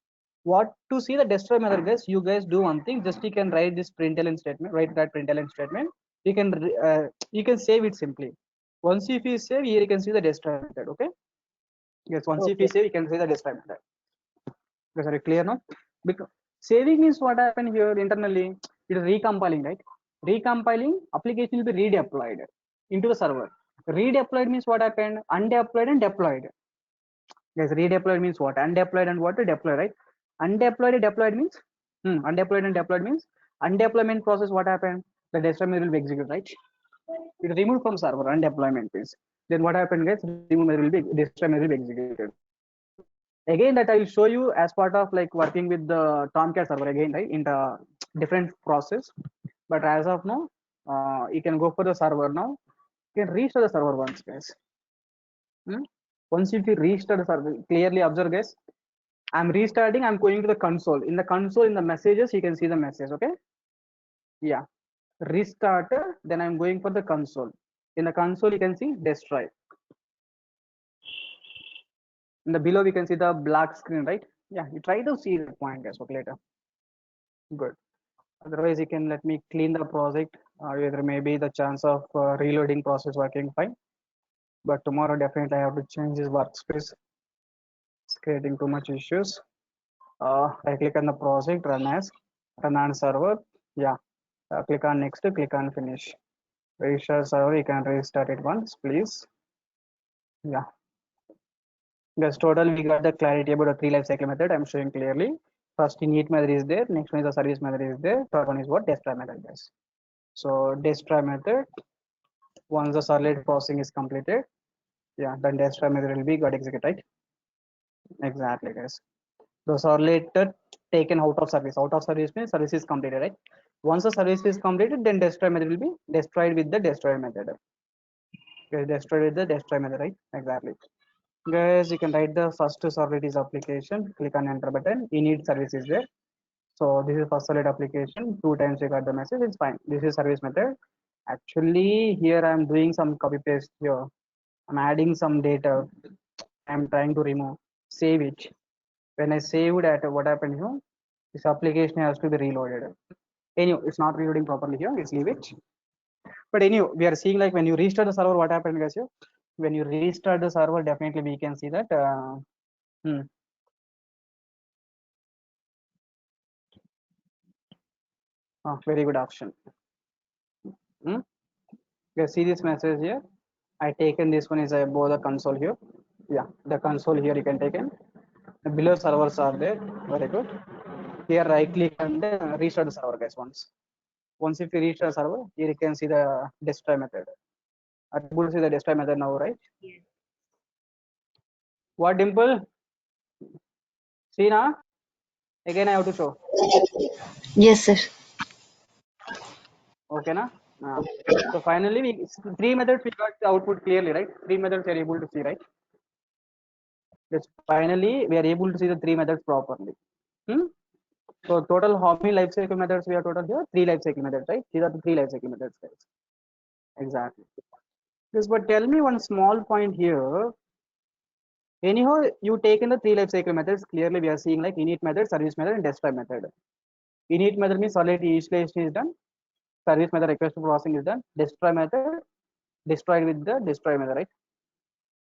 What to see the destroy method, guys? You guys do one thing. Just you can write this println statement. Write that println statement. You can save it simply. Once if you save, here you can see the destroy method. Okay. Yes. Once if you Okay. save, you can see the destroy method. Is that clear now? Because saving is what happened here internally. It is recompiling, right? Recompiling application will be redeployed into the server. Redeployed means what happened? Undeployed and deployed. Yes, redeployed means what? Undeployed and what to deploy, right? Undeployed and deployed means undeployed and deployed means undeployment process. What happened? The deployment will be executed, right? It removed from server undeployment is. Then what happened, guys? Remove will be deployment will be executed. Again, that I will show you as part of like working with the Tomcat server again, right? In the different process. But as of now, you can go for the server now. You can restart the server once, guys. Once if you restart the server, clearly observe, guys. I'm restarting. I'm going to the console. In the console, in the messages, you can see the message. Okay. Yeah. Restart. Then I'm going for the console. In the console, you can see destroy. In the below, we can see the black screen, right? Yeah. You try to see the point, guys. Okay, later. Good. Otherwise, you can let me clean the project. There may be the chance of reloading process working fine. But tomorrow, definitely, I have to change this workspace. It's creating too much issues. I click on the project, run on server. Yeah. Click on next, click on finish. Restart server, you can restart it once, please. Yeah. Guys, total we got the clarity about the three life cycle method. I'm showing clearly. First init method is there, next one is the service method is there, third one is what? Destroy method, guys. So destroy method, once the servlet processing is completed, yeah, then destroy method will be got executed, right? Exactly, guys. The servlet taken out of service. Out of service means service is completed, right? Once the service is completed, then destroy method will be destroyed with the destroy method. Okay, destroyed with the destroy method, right? Exactly. Guys, you can write the first servlet is application. Click on enter button. Init service is there. So this is first servlet application. 2 times you got the message. It's fine. This is service method. Actually, here I'm doing some copy paste here. I'm adding some data. I'm trying to remove. Save it. When I saved at what happened here, this application has to be reloaded. Anyway, it's not reloading properly here. Let's leave it. But anyway, we are seeing like when you restart the server, what happened, guys? Here, when you restart the server, definitely we can see that. Very good option. You see this message here. I taken this one is above the console here. Yeah, the console here you can take in. Below servers are there. Very good. Here right click and restart the server, guys. Once if you restart the server, here you can see the destroy method. Are you able to see the destroy method now, right? Yes. What, Dimple? See now? Again I have to show. Yes, sir. Okay, na? So finally, three methods we got the output clearly, right? Three methods we are able to see, right? Yes. Finally, we are able to see the three methods properly. So total how many life cycle methods we are total here? Three life cycle methods, right? These are the three life cycle methods, guys. Exactly. Yes, but tell me one small point here. Anyhow, you take in the three life cycle methods. Clearly, we are seeing like init method, service method, and destroy method. Init method means already initialization is done. Service method request processing is done. Destroy method destroyed with the destroy method, right?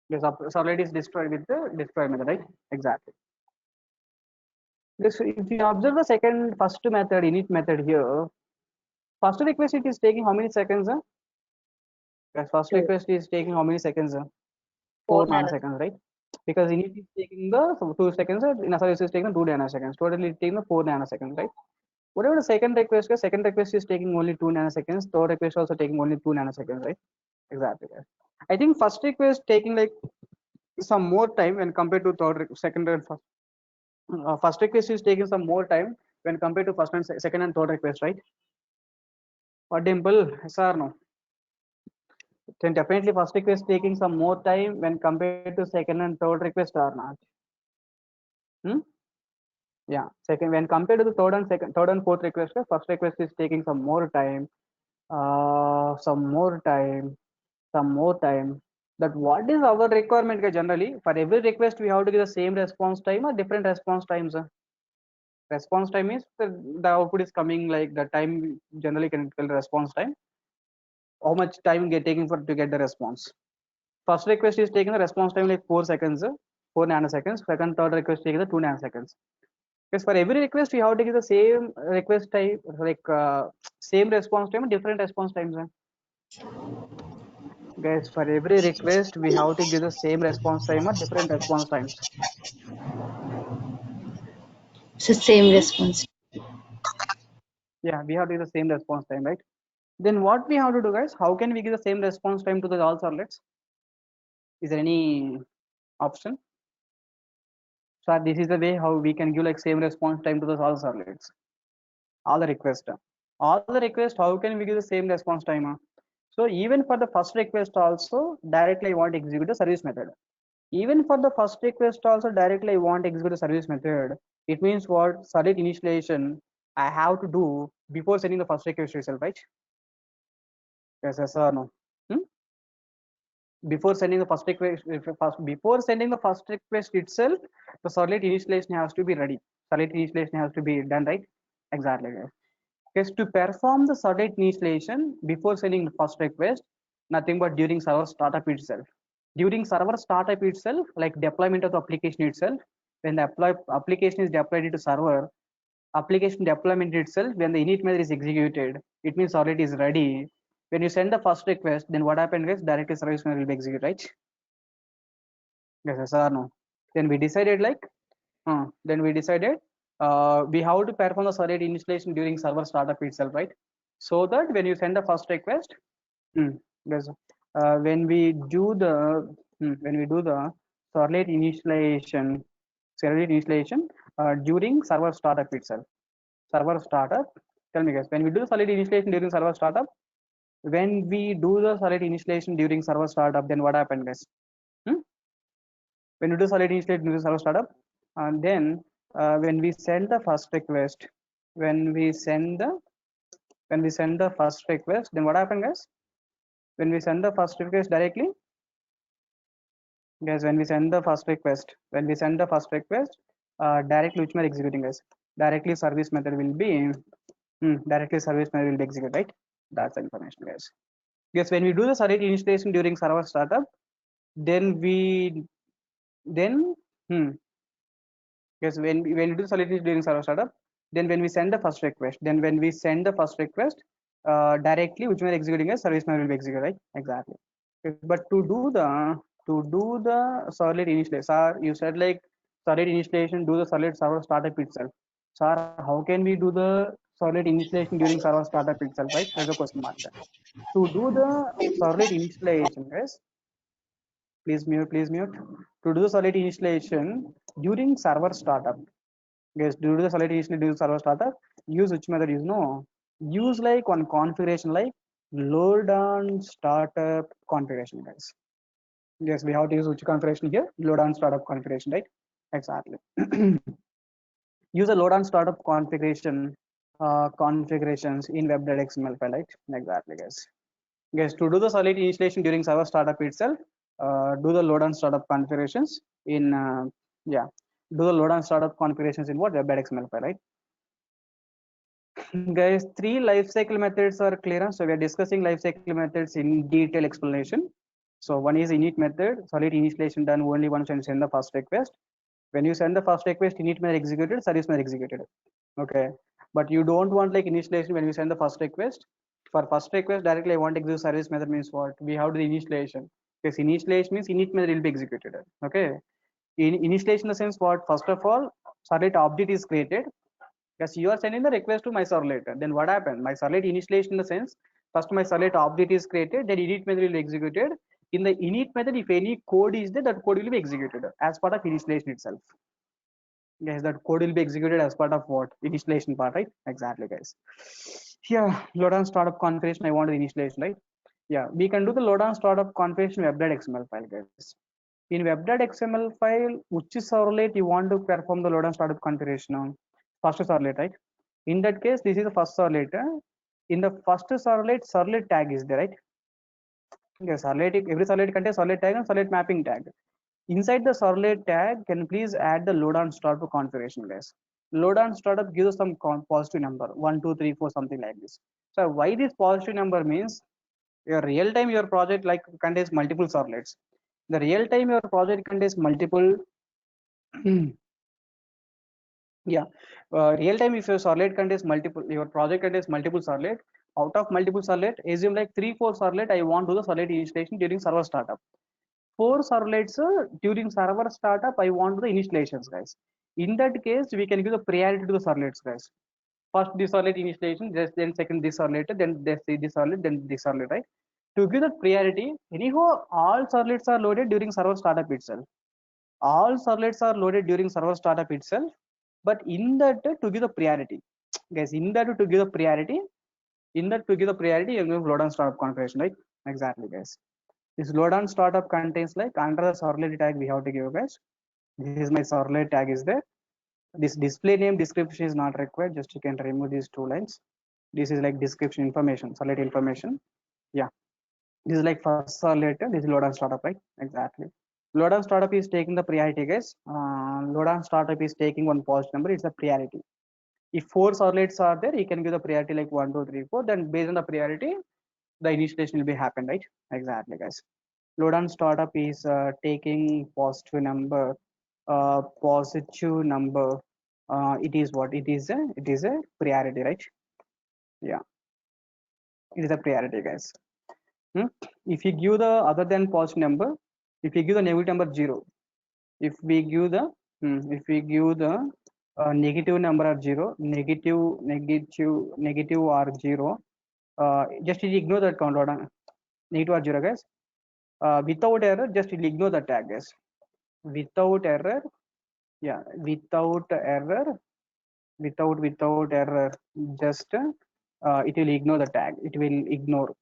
Yes, already is destroyed with the destroy method, right? Exactly. This, if you observe the first method, init method here, first request it is taking how many seconds? Yes, first Two. request is taking how many seconds? 4 4 nanoseconds. nanoseconds, right? Because init is taking the 2 seconds, in a service is taking 2 nanoseconds. Totally taking the 4 nanoseconds, right? Whatever the second request is taking only 2 nanoseconds. Third request also taking only 2 nanoseconds, right? Exactly. I think first request taking like some more time when compared to second and first. First request is taking some more time when compared to first and second and third request, right? Or Dimple, yes or no? Then definitely first request taking some more time when compared to second and third request or not? Hmm? Yeah, second when compared to the third and fourth request, first request is taking some more time, some more time, some more time. That what is our requirement guys, generally for every request we have to give the same response time or different response times? Response time is the output is coming like the time generally can tell response time. How much time get taking for to get the response? First request is taking the response time like 4 seconds, 4 nanoseconds. Second, third request taking the 2 nanoseconds. Because for every request, we have to give the same request type, like same response time, different response times. Guys, for every request, we have to give the same response time or different response times. So same response. Yeah, we have to give the same response time, right? Then what we have to do, guys? How can we give the same response time to the all servlets? Is there any option? So this is the way how we can give like same response time to the all servlets. All the request. All the request, how can we give the same response time? So even for the first request also, directly I want to execute the service method. Even for the first request also, directly I want to execute the service method. It means what? Solid initialization I have to do before sending the first request itself, right? Yes or no? Hmm? Before sending the first request, before sending the first request itself, the solid initialization has to be ready. Solid initialization has to be done, right? Exactly. Yes, to perform the solid initialization before sending the first request, nothing but during server startup itself. During server startup itself, like deployment of the application itself, when the application is deployed into server, application deployment itself, when the init method is executed, it means solid is ready. When you send the first request, then what happens is directly service method will be executed, right? Yes or no? Then we decided like, then we decided we have to perform the solid initialization during server startup itself, right? So that when you send the first request, yes, when we do the solid initialization during server startup itself. Server startup. Tell me guys, when we do the solid initialization during server startup, when we do the solid initialization during server startup, then what happened, guys? Hmm? When we do solid initialization during server startup, and then when we send the first request, when we send the first request, then what happened, guys? When we send the first request directly, guys, when we send the first request, directly which method executing, guys? Directly service method will be executed, right? That's the information, guys. Yes, when we do the solid initialization during server startup, then then hmm, yes, when we do solid initialization during server startup, then when we send the first request, directly which method executing as service method will be executed, right? Exactly. Yes, but to do the solid initialization, sir, you said like solid initialization do the solid server startup itself. Sir, how can we do the solid initialization during server startup itself, right? That's a question mark. To do the solid initialization, guys, please mute. To do the solid initialization during server startup, guys, to do the solid initialization during server startup, use which method use? No, use like one configuration like load on startup configuration, guys. Yes, we have to use which configuration here? Load on startup configuration, right? Exactly. Use a load on startup configurations in web.xml file, right? Exactly, guys. Guys, to do the solid initialization during server startup itself, do the load on startup configurations in yeah, do the load on startup configurations in what? Web.xml file, right? Guys, 3 lifecycle methods are clear. So we are discussing lifecycle methods in detail explanation. So one is init method, solid initialization done only once you send the first request. When you send the first request, init method executed, service method executed. Okay, but you don't want like initialization when you send the first request. For first request directly I want to execute service method means what? We have the initialization. Because initialization means init method will be executed. Okay, in initialization in the sense what? First of all, solid object is created. Yes, you are sending the request to my servlet. Then what happened? My servlet initialization in the sense, first my servlet object is created, then init method will be executed. In the init method, if any code is there, that code will be executed as part of initialization itself. Guys, that code will be executed as part of what? Initialization part, right? Exactly, guys. Here, load on startup configuration, I want the initialization, right? Yeah, we can do the load on startup configuration web.xml file, guys. In web.xml file, which servlet you want to perform the load on startup configuration on? First servlet, right? In that case, this is the first servlet. In the first servlet tag is there, right? Yes, servlet, every servlet contains servlet tag and servlet mapping tag. Inside the servlet tag, can you please add the load on startup configuration, guys? Load on startup gives us some positive number, 1, 2, 3, 4, something like this. So why this positive number means your real time your project like contains multiple servlets. The real time your project contains multiple yeah, real time if your servlet contains multiple, your project contains multiple servlet. Out of multiple servlet, assume like 3, 4 servlet I want to do the servlet initialization during server startup. 4 servlets during server startup I want the initializations, guys. In that case, we can give the priority to the servlets, guys. First this servlet initialization, just then second this servlet, then this servlet, then this servlet, right? To give the priority, anyhow, all servlets are loaded during server startup itself. All servlets are loaded during server startup itself, but in that to give the priority, guys, in that to give the priority, you give load on startup configuration, right? Exactly, guys. This load on startup contains like under the servlet tag we have to give, guys. This is my servlet tag is there. This display name description is not required. Just you can remove these 2 lines. This is like description information, servlet information. Yeah, this is like first servlet. This is load on startup, right? Exactly. Load on startup is taking the priority, guys. Load on startup is taking one positive number. It's a priority. If 4 servlets are there, you can give the priority like 1, 2, 3, 4. Then based on the priority, the initialization will be happen, right? Exactly, guys. Load on startup is taking positive number. Positive number. It is what? It is a priority, right? Yeah, it is a priority, guys. If you give the other than positive number, if you give the negative number 0, if we give the negative number or 0, negative or 0, just ignore that count order, negative or 0, guys. Without error, just ignore the tag, guys. Without error, yeah, without error, without error, just it will ignore the tag. It will ignore,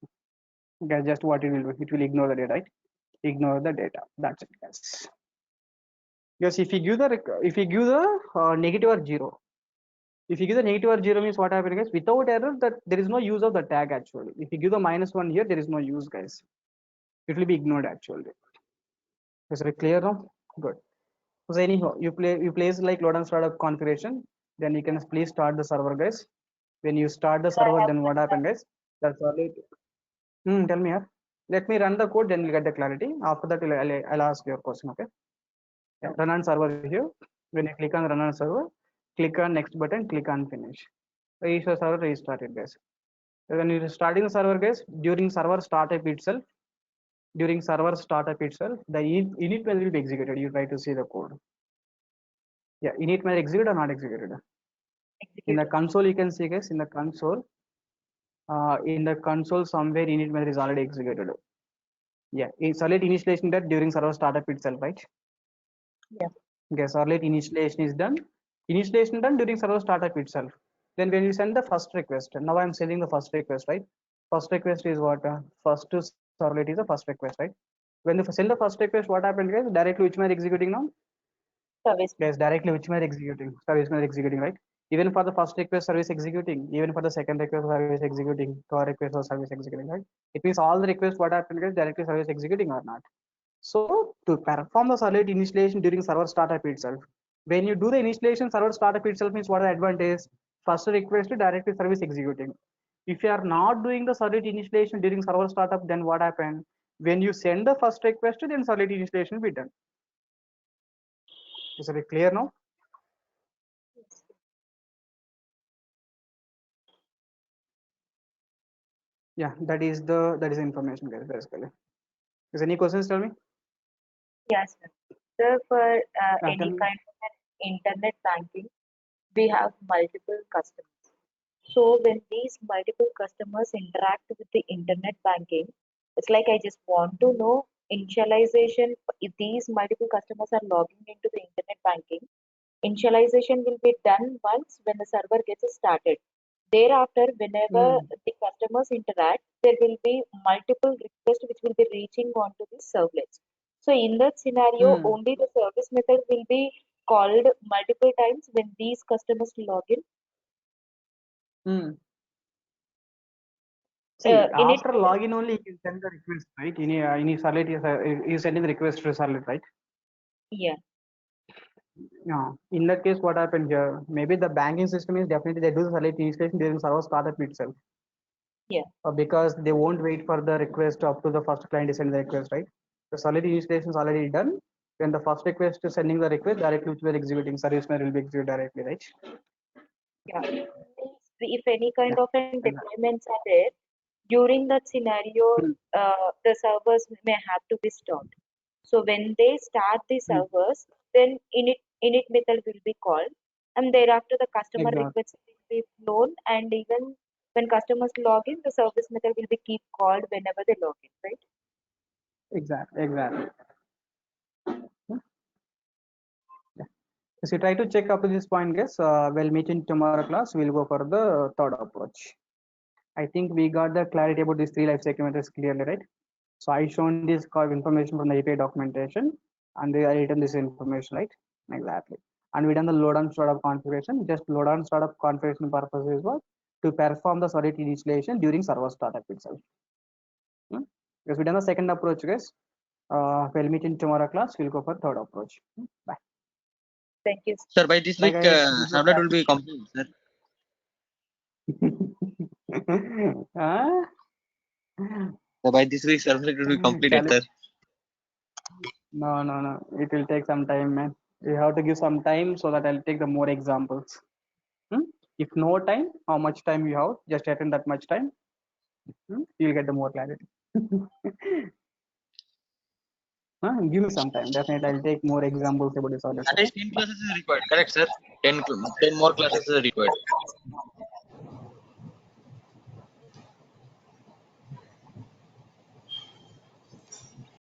guys. Just what it will do, it will ignore the data, right? Ignore the data. That's it, guys. Yes, if you give the negative or 0, if you give the negative or 0 means what happens, guys? Without error, that there is no use of the tag actually. If you give the -1 here, there is no use, guys. It will be ignored actually. Is it clear now? Good. So anyhow, you place like load and startup configuration, then you can please start the server, guys. When you start the So I server, have then what happen, guys? That's all it. Tell me here. Let me run the code, then you'll get the clarity. After that, I'll ask your question, okay? Yeah, run on server here. When you click on run on server, click on next button, click on finish. Restart server, restart it, guys. When you're starting the server, guys, during server startup itself, the init method will be executed. You try to see the code. Yeah, init method executed or not executed? In the executed. console, you can see, guys, in the console somewhere init method is already executed. Yeah, it's already initialization that during server startup itself, right? Yeah. Okay, servlet initialization is done. Initialization done during server startup itself. Then when you send the first request, now I'm sending the first request, right? First request is what? First to servlet is the first request, right? When you send the first request, what happened, guys? Directly which method executing now? Service. Yes, directly which method executing? Service method executing, right? Even for the first request, service executing. Even for the second request, service executing. Third request or service executing, right? It means all the requests what happened, guys? Directly service executing or not? So to perform the servlet initialization during server startup itself, when you do the initialization server startup itself means what the advantage? First request to directly service executing. If you are not doing the servlet initialization during server startup, then what happen? When you send the first request, then servlet initialization will be done. Is it clear now? Yes. Yeah, that is the information, guys, basically. Is any questions? Tell me. Yes, sir. So for Tell any me. kind of an internet banking, we have multiple customers. So when these multiple customers interact with the internet banking, it's like I just want to know initialization, if these multiple customers are logging into the internet banking, initialization will be done once when the server gets started. Thereafter, whenever the customers interact, there will be multiple requests which will be reaching onto the servlets. So in that scenario, only the service method will be called multiple times when these customers log in. See, In it, after login only you can send the request, right? In Servlet, you sending the request to Servlet, right? yeah, Yeah. In that case, what happened here? Maybe the banking system is definitely they do the Servlet initiation during server startup itself. yeah, Because they won't wait for the request up to the first client to send the request, right? The Solid initiation is already done. When the first request is sending the request directly, which we are executing, service will be executed directly, right? yeah. If any kind Yeah. of an deployments are there, during that scenario, the servers may have to be stopped. So when they start the servers, then init method will be called, and thereafter the customer Exactly. request will be flown, and even when customers log in, the service method will be keep called whenever they log in, right? Exactly. So try to check up to this point, guys. We'll meet in tomorrow class. We'll go for the third approach. I think we got the clarity about these three life cycle methods clearly, right? So I shown this information from the API documentation, and I written this information, right? Exactly. And we done the load on startup configuration. Just load on startup configuration purpose is what to perform the Solid installation during server startup itself. Yes, we done the second approach, guys. We'll meet in tomorrow class. We'll go for third approach. Bye. Thank you. Sir, by this Bye, week, guys. Servlet will be complete, sir. Huh? So by this week, Servlet will be completed, sir. No. It will take some time, man. You have to give some time so that I'll take the more examples. If no time, how much time you have, just attend that much time. You'll get the more clarity. Give me some time. Definitely, I'll take more examples about this. At least 10 classes is required, correct, sir? 10 more classes is required.